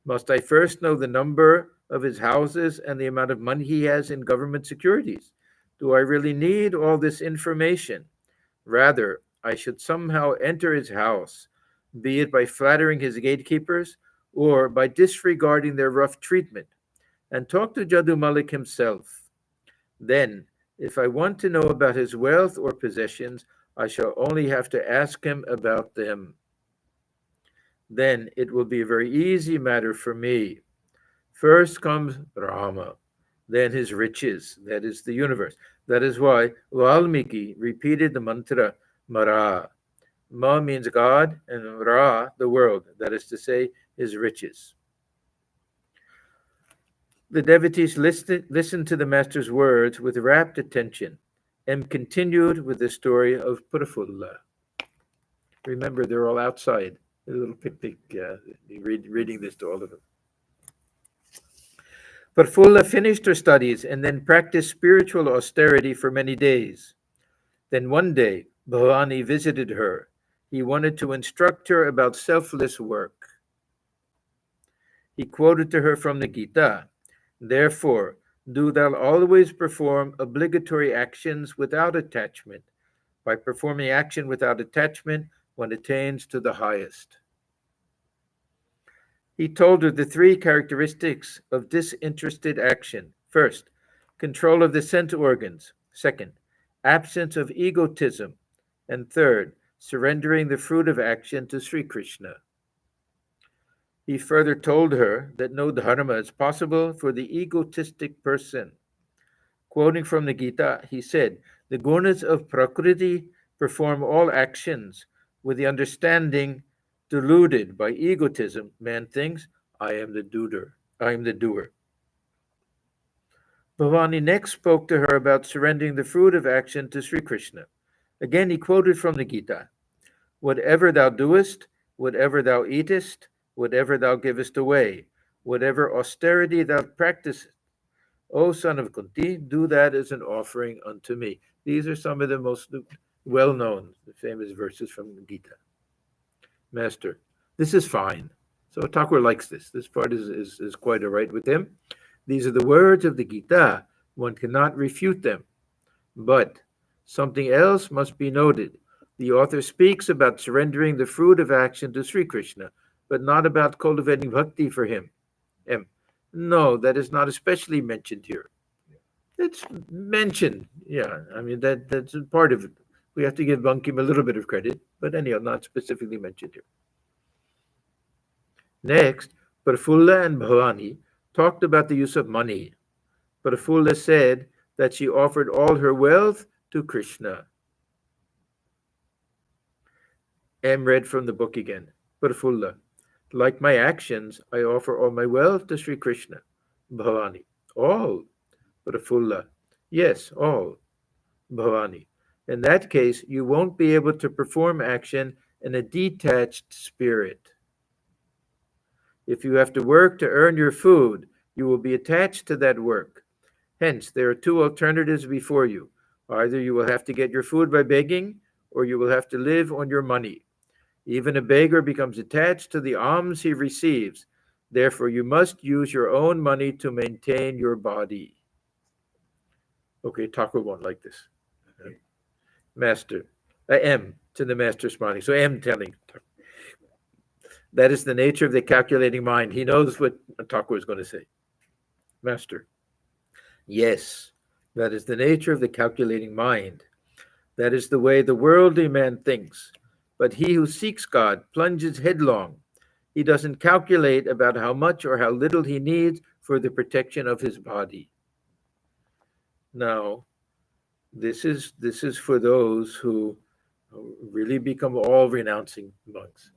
S1: must I first know the number of his houses and the amount of money he has in government securities? Do I really need all this information? Rather, I should somehow enter his house, be it by flattering his gatekeepers or by disregarding their rough treatment, and talk to Jadu Malik himself. Then, if I want to know about his wealth or possessions, I shall only have to ask him about them. Then it will be a very easy matter for me. First comes Rama, then his riches, that is the universe. That is why Valmiki repeated the mantra Mara. Ma means God, and Ra, the world, that is to say, his riches. The devotees listened to the master's words with rapt attention and continued with the story of Prafulla. Remember, they're all outside, a little picnic, reading this to all of them. Prafulla finished her studies and then practiced spiritual austerity for many days. Then one day, Bhavani visited her. He wanted to instruct her about selfless work. He quoted to her from the Gita, therefore, do thou always perform obligatory actions without attachment. By performing action without attachment, one attains to the highest. He told her the three characteristics of disinterested action. First, control of the sense organs. Second, absence of egotism. And third, surrendering the fruit of action to Sri Krishna. He further told her that no dharma is possible for the egotistic person. Quoting from the Gita, he said, the gunas of Prakriti perform all actions with the understanding deluded by egotism. Man thinks, I am the doer. Bhavani next spoke to her about surrendering the fruit of action to Sri Krishna. Again, he quoted from the Gita, whatever thou doest, whatever thou eatest, whatever thou givest away, whatever austerity thou practicest, O son of Kunti, do that as an offering unto me. These are some of the most well-known, famous verses from the Gita. Master, this is fine. So Thakur likes this. This part is quite all right with him. These are the words of the Gita. One cannot refute them. But something else must be noted. The author speaks about surrendering the fruit of action to Sri Krishna, but not about cultivating bhakti for him. No, that is not especially mentioned here. It's mentioned, yeah. I mean, that's part of it. We have to give Bankim a little bit of credit, but anyhow, not specifically mentioned here. Next, Prafulla and Bhavani talked about the use of money. Prafulla said that she offered all her wealth to Krishna. Read from the book again. Prafulla, like my actions, I offer all my wealth to Sri Krishna. Bhavani, all. Prafulla, yes, all. Bhavani, in that case, you won't be able to perform action in a detached spirit. If you have to work to earn your food, you will be attached to that work. Hence, there are two alternatives before you. Either you will have to get your food by begging, or you will have to live on your money. Even a beggar becomes attached to the alms he receives. Therefore, you must use your own money to maintain your body. Okay, Thakur won't like this.
S2: Okay.
S1: Master, M to the master smiling. So M telling, that is the nature of the calculating mind. He knows what Thakur is going to say. Master, yes, that is the nature of the calculating mind. That is the way the worldly man thinks. But he who seeks God plunges headlong. He doesn't calculate about how much or how little he needs for the protection of his body. Now, this is for those who really become all renouncing monks.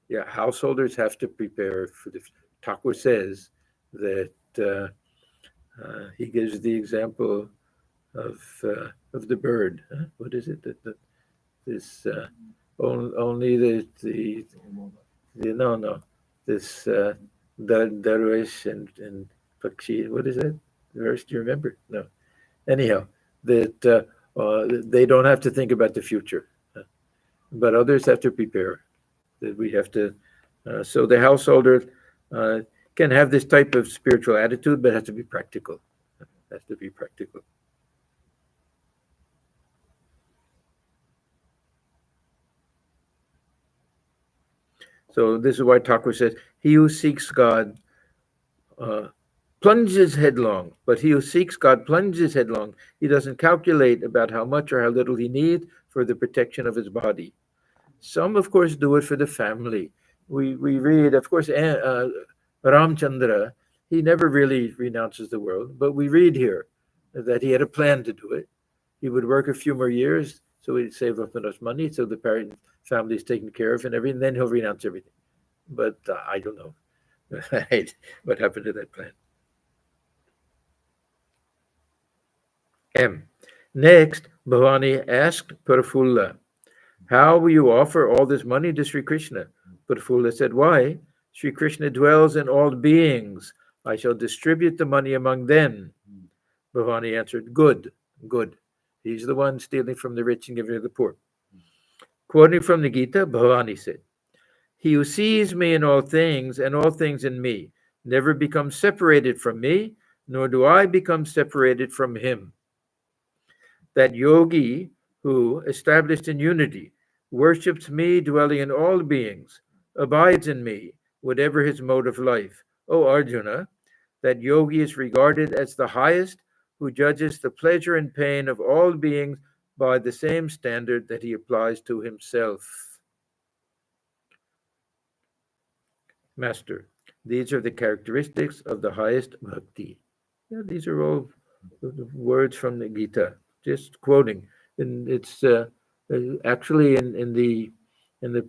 S1: Yeah, householders have to prepare for the. Thakur says that he gives the example of the bird. Huh? What is it that this only the no this Darwish and Pakshi. What is that verse? Do you remember? No. Anyhow, that they don't have to think about the future, but others have to prepare. That we have to. So the householder can have this type of spiritual attitude, but has to be practical. Has to be practical. So this is why Thakur says, he who seeks God plunges headlong, but he who seeks God plunges headlong. He doesn't calculate about how much or how little he needs for the protection of his body. Some, of course, do it for the family. We read, of course, Ramchandra, he never really renounces the world, but we read here that he had a plan to do it. He would work a few more years, so he'd save up enough money, so the family is taken care of and everything, then he'll renounce everything. But I don't know what happened to that plan. M. Next, Bhavani asked Prafulla, how will you offer all this money to Sri Krishna? Prafulla said, why? Sri Krishna dwells in all beings. I shall distribute the money among them. Bhavani answered, good, good. He's the one stealing from the rich and giving to the poor. Quoting from the Gita, Bhavani said, he who sees me in all things and all things in me never becomes separated from me, nor do I become separated from him. That yogi who, established in unity, worships me dwelling in all beings, abides in me, whatever his mode of life. O Arjuna, that yogi is regarded as the highest, who judges the pleasure and pain of all beings by the same standard that he applies to himself. Master, these are the characteristics of the highest bhakti. Yeah, these are all words from the Gita, just quoting. And it's actually in the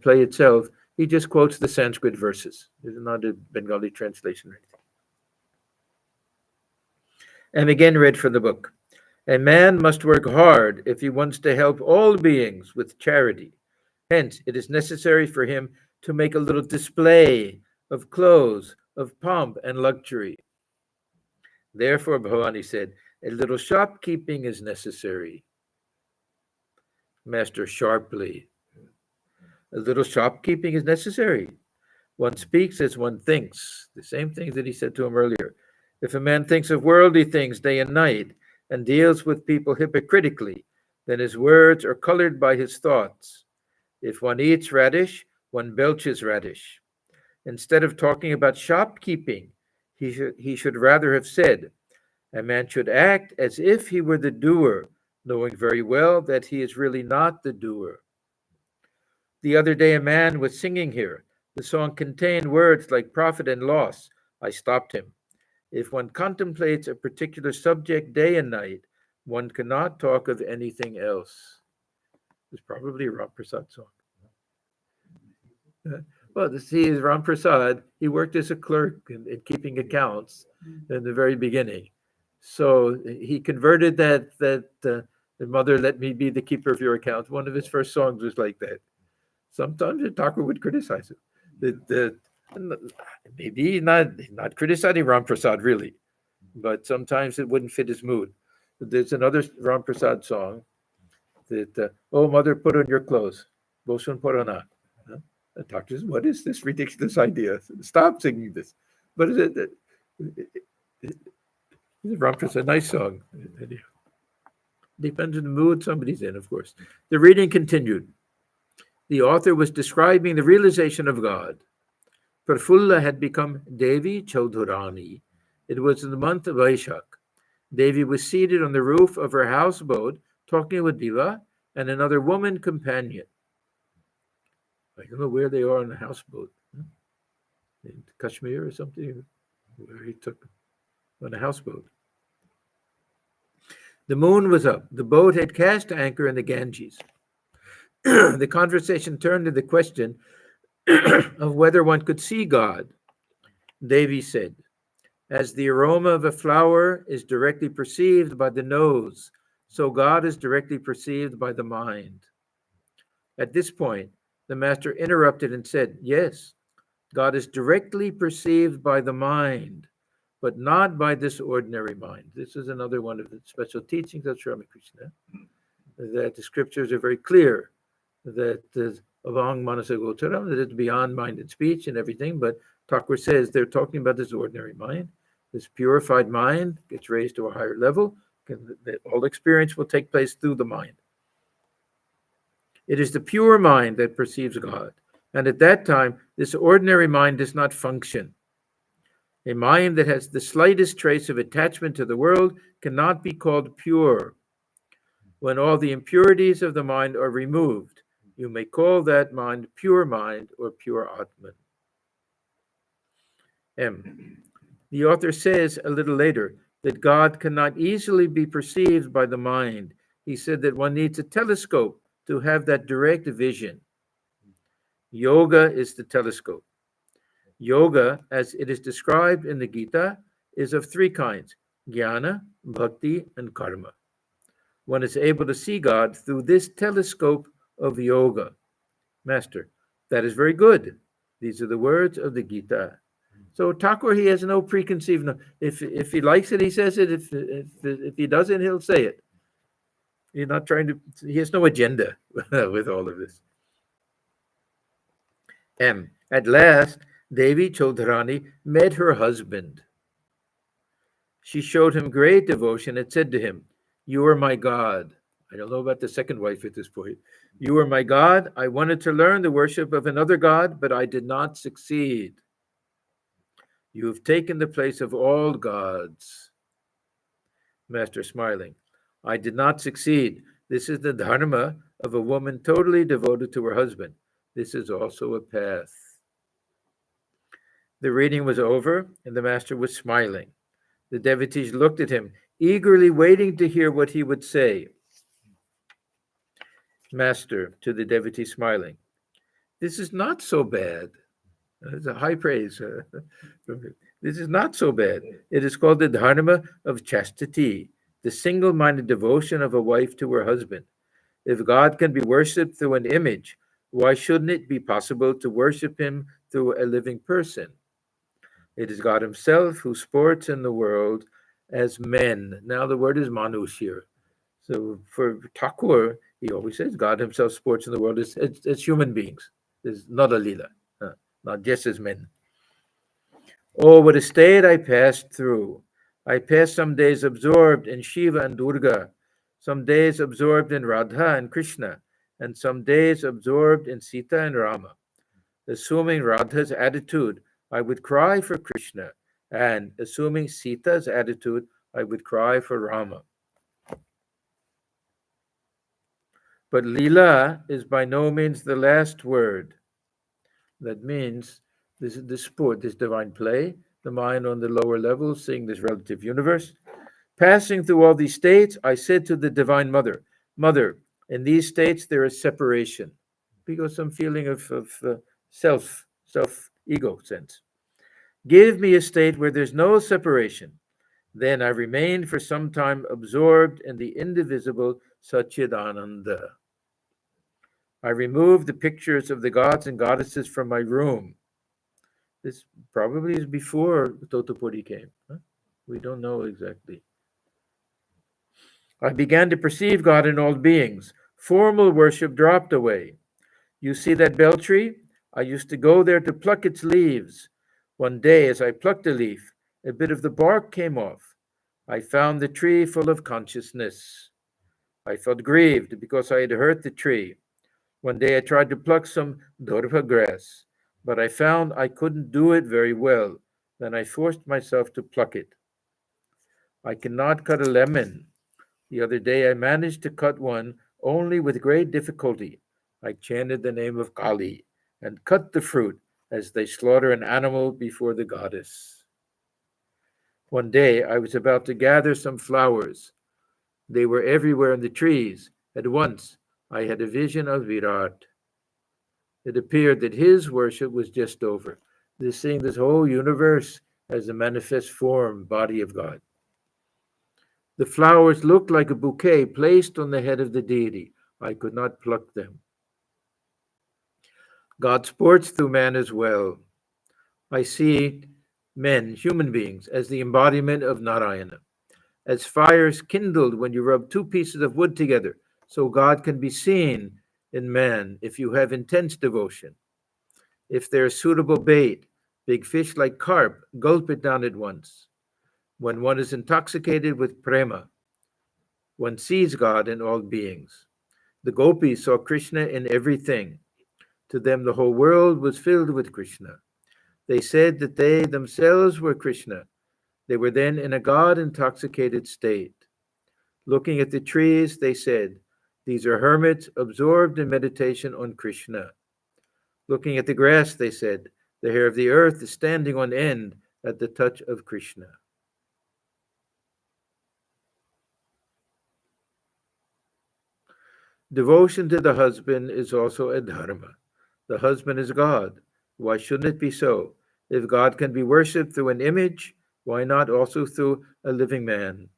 S1: play itself, he just quotes the Sanskrit verses. There's not a Bengali translation or anything. And again read from the book. A man must work hard if he wants to help all beings with charity. Hence, it is necessary for him to make a little display of clothes, of pomp and luxury. Therefore, Bhavani said, a little shopkeeping is necessary. Master sharply, a little shopkeeping is necessary. One speaks as one thinks, the same things that he said to him earlier. If a man thinks of worldly things day and night and deals with people hypocritically, then his words are colored by his thoughts. If one eats radish, one belches radish. Instead of talking about shopkeeping, he should rather have said, a man should act as if he were the doer, knowing very well that he is really not the doer. The other day, a man was singing here. The song contained words like profit and loss. I stopped him. If one contemplates a particular subject day and night, one cannot talk of anything else. It's probably a Ram Prasad song. Well, the see is Ram Prasad. He worked as a clerk in keeping accounts in the very beginning. So he converted that the mother, let me be the keeper of your account. One of his first songs was like that. Sometimes the Thakur would criticize it. Maybe not criticizing Ram Prasad really, but sometimes it wouldn't fit his mood. There's another Ram Prasad song that, oh mother, put on your clothes. Bosun Purana. The doctor says, "What is this ridiculous idea? Stop singing this." But Ramcha's a nice song. Depends on the mood somebody's in, of course. The reading continued. The author was describing the realization of God. Prafulla had become Devi Chaudhurani. It was in the month of Vaishak. Devi was seated on the roof of her houseboat talking with Diva and another woman companion. I don't know where they are on the houseboat. In Kashmir or something, where he took on a houseboat. The moon was up. The boat had cast anchor in the Ganges. The conversation turned to the question of whether one could see God. Devi said, "As the aroma of a flower is directly perceived by the nose, so God is directly perceived by the mind." At this point, the master interrupted and said, "Yes, God is directly perceived by the mind, but not by this ordinary mind." This is another one of the special teachings of Sri Ramakrishna, that the scriptures are very clear that Avang Manasa Gocharam, that it's beyond mind and speech and everything, but Thakur says they're talking about this ordinary mind. This purified mind gets raised to a higher level. All experience will take place through the mind. It is the pure mind that perceives God. And at that time, this ordinary mind does not function. A mind that has the slightest trace of attachment to the world cannot be called pure. When all the impurities of the mind are removed, you may call that mind or pure Atman. M. The author says a little later that God cannot easily be perceived by the mind. He said that one needs a telescope to have that direct vision. Yoga is the telescope. Yoga, as it is described in the Gita, is of three kinds: jnana, bhakti, and karma. One is able to see God through this telescope of yoga. Master, that is very good. These are the words of the Gita. So Thakur, he has no preconceived. If he likes it, he says it. If he doesn't, he'll say it. He's not trying to. He has no agenda with all of this. M. At last, Devi Chaudhurani met her husband. She showed him great devotion and said to him, "You are my God." I don't know about the second wife at this point. "You are my God. I wanted to learn the worship of another God, but I did not succeed. You have taken the place of all gods." Master smiling, "I did not succeed. This is the dharma of a woman totally devoted to her husband. This is also a path." The reading was over, and the master was smiling. The devotees looked at him, eagerly waiting to hear what he would say. Master, to the devotee smiling, "This is not so bad." It's a high praise. This is not so bad. It is called the dharma of chastity, the single-minded devotion of a wife to her husband. If God can be worshipped through an image, why shouldn't it be possible to worship him through a living person? It is God himself who sports in the world as men. Now the word is manush here. So for Thakur, he always says God himself sports in the world as human beings. It's not a lila, not just as men. Oh, what a state I passed through. I passed some days absorbed in Shiva and Durga, some days absorbed in Radha and Krishna, and some days absorbed in Sita and Rama. Assuming Radha's attitude, I would cry for Krishna, and assuming Sita's attitude, I would cry for Rama. But Leela is by no means the last word. That means this sport, this divine play, the mind on the lower level, seeing this relative universe. Passing through all these states, I said to the Divine Mother, "Mother, in these states there is separation," because some feeling of self-ego sense. "Give me a state where there's no separation." Then I remained for some time absorbed in the indivisible Satchidananda. I removed the pictures of the gods and goddesses from my room. This probably is before Totapuri came. We don't know exactly. I began to perceive God in all beings. Formal worship dropped away. You see that bell tree? I used to go there to pluck its leaves. One day, as I plucked a leaf, a bit of the bark came off. I found the tree full of consciousness. I felt grieved because I had hurt the tree. One day I tried to pluck some dorpa grass, but I found I couldn't do it very well. Then I forced myself to pluck it. I cannot cut a lemon. The other day I managed to cut one only with great difficulty. I chanted the name of Kali and cut the fruit as they slaughter an animal before the goddess. One day I was about to gather some flowers. They were everywhere in the trees. At once I had a vision of Virat. It appeared that his worship was just over, seeing this whole universe as a manifest form, body of God. The flowers looked like a bouquet placed on the head of the deity. I could not pluck them. God sports through man as well. I see men, human beings, as the embodiment of Narayana, as fires kindled when you rub two pieces of wood together, so God can be seen in man if you have intense devotion. If there is suitable bait, big fish like carp gulp it down at once. When one is intoxicated with prema, one sees God in all beings. The gopis saw Krishna in everything. To them, the whole world was filled with Krishna. They said that they themselves were Krishna. They were then in a God intoxicated state. Looking at the trees, they said, these are hermits absorbed in meditation on Krishna. Looking at the grass, they said, the hair of the earth is standing on end at the touch of Krishna. Devotion to the husband is also a dharma. The husband is God. Why shouldn't it be so? If God can be worshipped through an image, why not also through a living man?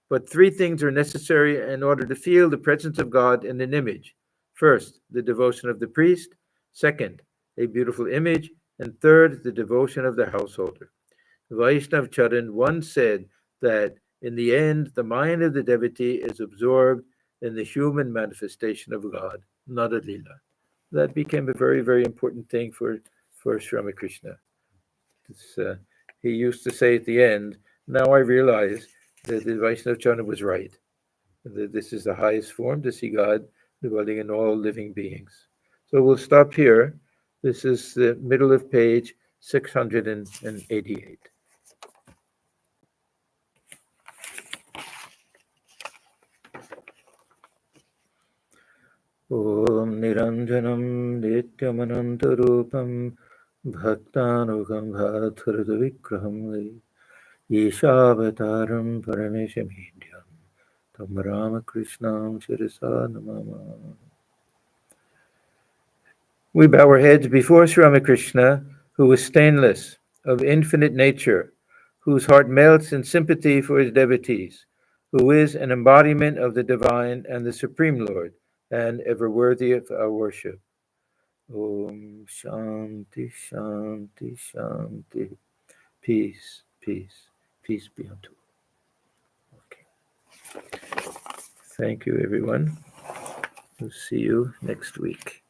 S1: But three things are necessary in order to feel the presence of God in an image. First, the devotion of the priest. Second, a beautiful image. And third, the devotion of the householder. Vaishnav Charan once said that in the end, the mind of the devotee is absorbed in the human manifestation of God, not a lila. That became a very, very important thing for Sri Ramakrishna. He used to say at the end, now I realize that the Vaishnav Charan was right, that this is the highest form to see God dwelling in all living beings. So we'll stop here. This is the middle of page 688. Om Niranjanam Nityamanantarupam Bhaktanukam Bhattaravikraham Yeshavataram Parameshamidhyam Tam Ramakrishnam Shirasa Namama. We bow our heads before Sri Ramakrishna, who is stainless, of infinite nature, whose heart melts in sympathy for his devotees, who is an embodiment of the divine and the Supreme Lord, and ever worthy of our worship. Om Shanti, Shanti, Shanti. Peace, peace, peace be unto all. Okay. Thank you, everyone. We'll see you next week.